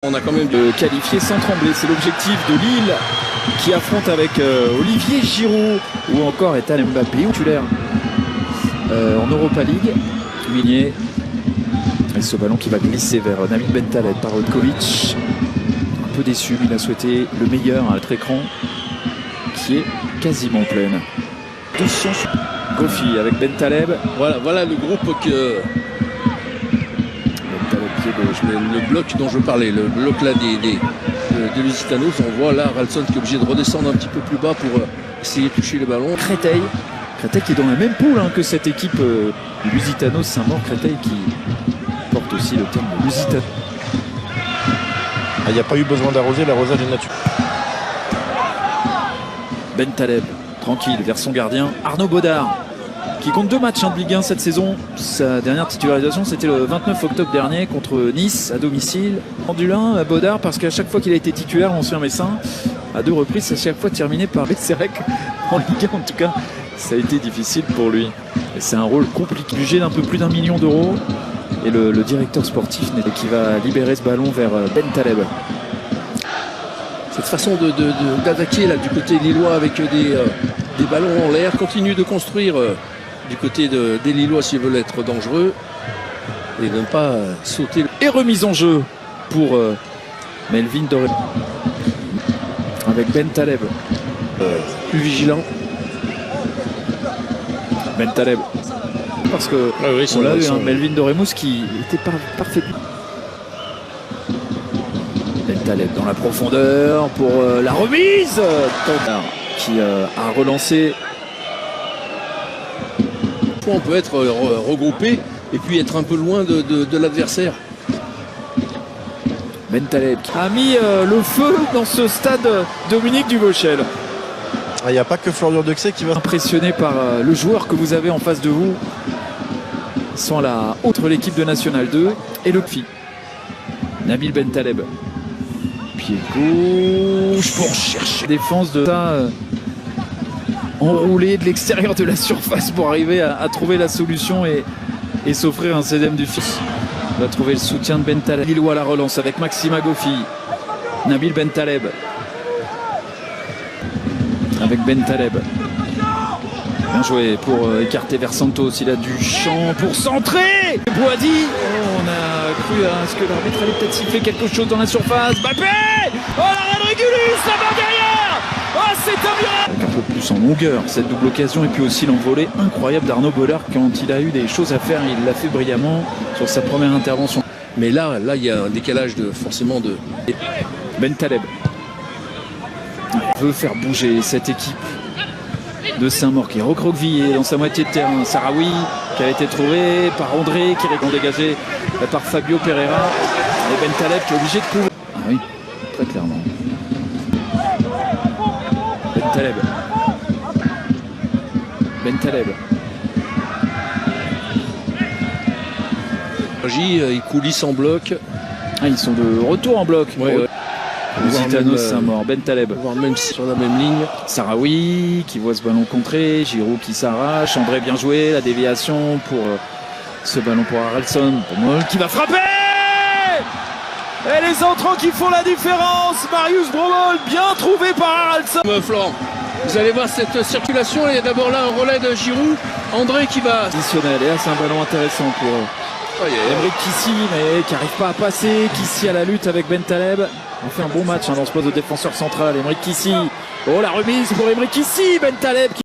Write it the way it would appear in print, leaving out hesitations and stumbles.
On a quand même qualifié sans trembler, c'est l'objectif de Lille qui affronte avec Olivier Giroud ou encore Ethan Mbappé titulaire en Europa League. Minier et ce ballon qui va glisser vers Nabil Bentaleb par Rodkovic. Un peu déçu, il a souhaité le meilleur à notre écran qui est quasiment pleine. 200 Gofi avec Bentaleb. Voilà le groupe que le bloc dont je parlais, le bloc là de Lusitanos. On voit là Ralston qui est obligé de redescendre un petit peu plus bas pour essayer de toucher le ballon. Créteil qui est dans la même poule que cette équipe Lusitanos Saint-Maur. Créteil qui porte aussi le terme de Lusitanos. Il n'y a pas eu besoin d'arroser, l'arrosage est naturel. Bentaleb tranquille vers son gardien Arnaud Bodard qui compte 2 matchs de Ligue 1 cette saison. Sa dernière titularisation c'était le 29 octobre dernier contre Nice à domicile. Rendu l'un à Bodard parce qu'à chaque fois qu'il a été titulaire, l'ancien Messin, à 2 reprises, à chaque fois terminé par Besserec en Ligue 1. En tout cas, ça a été difficile pour lui. Et c'est un rôle compliqué, budget d'un peu plus d'1 million d'euros. Et le directeur sportif qui va libérer ce ballon vers Bentaleb. Cette façon d'attaquer là du côté lillois avec des ballons en l'air, continue de construire du côté des Lillois s'ils veulent être dangereux et ne pas sauter. Et remise en jeu pour Melvin Doré avec Bentaleb Plus vigilant. Bentaleb parce que on l'a vu, Melvin Doremous qui était parfait. Bentaleb dans la profondeur pour la remise qui a relancé. On peut être regroupé et puis être un peu loin de l'adversaire. Bentaleb a mis le feu dans ce stade Dominique Duvauchel. Il n'y a pas que Florian Dexay qui va impressionné par le joueur que vous avez en face de vous. Ils sont à la autre l'équipe de National 2 et le PFI. Nabil Bentaleb. Pied gauche pour chercher défense de ça. Enroulé de l'extérieur de la surface pour arriver à trouver la solution et s'offrir un CDM du fils. On va trouver le soutien de Bentaleb. Lillois à la relance avec Maxime Gofi. Nabil Bentaleb. Avec Bentaleb. Bien joué pour écarter vers Santos. Il a du champ pour centrer. Boadi. On a cru à ce que l'arbitre allait peut-être siffler quelque chose dans la surface. Mbappé. Oh l'arrêt de Régulus là-bas derrière. Oh c'est un miracle. Un peu plus en longueur cette double occasion et puis aussi l'envolée incroyable d'Arnaud Bodard quand il a eu des choses à faire. Il l'a fait brillamment sur sa première intervention. Mais là il y a un décalage forcément de Bentaleb veut faire bouger cette équipe de Saint-Maur qui est recroquevillée dans sa moitié de terrain. Sarawi qui a été trouvé par André qui est dégagé par Fabio Pereira et Bentaleb qui est obligé de couvrir. Ah oui, très clairement. Bentaleb. Ils coulissent en bloc. Ils sont de retour en bloc. Ouais. Lusitanos Saint-Maur, Bentaleb. Voire même sur la même ligne. Sarawi qui voit ce ballon contré. Giroud qui s'arrache. André bien joué. La déviation pour ce ballon pour Haraldsson. Pour Moll qui va frapper. Et les entrants qui font la différence. Marius Bromol bien trouvé par Haraldsson. Florent, vous allez voir cette circulation. Il y a d'abord là un relais de Giroud. André qui va. Additionnel. Et là c'est un ballon intéressant pour Emeric Kissi mais qui n'arrive pas à passer. Kissi à la lutte avec Bentaleb. On fait un bon match dans ce poste de défenseur central. Emeric Kissi. Oh la remise pour Emeric Kissi. Bentaleb.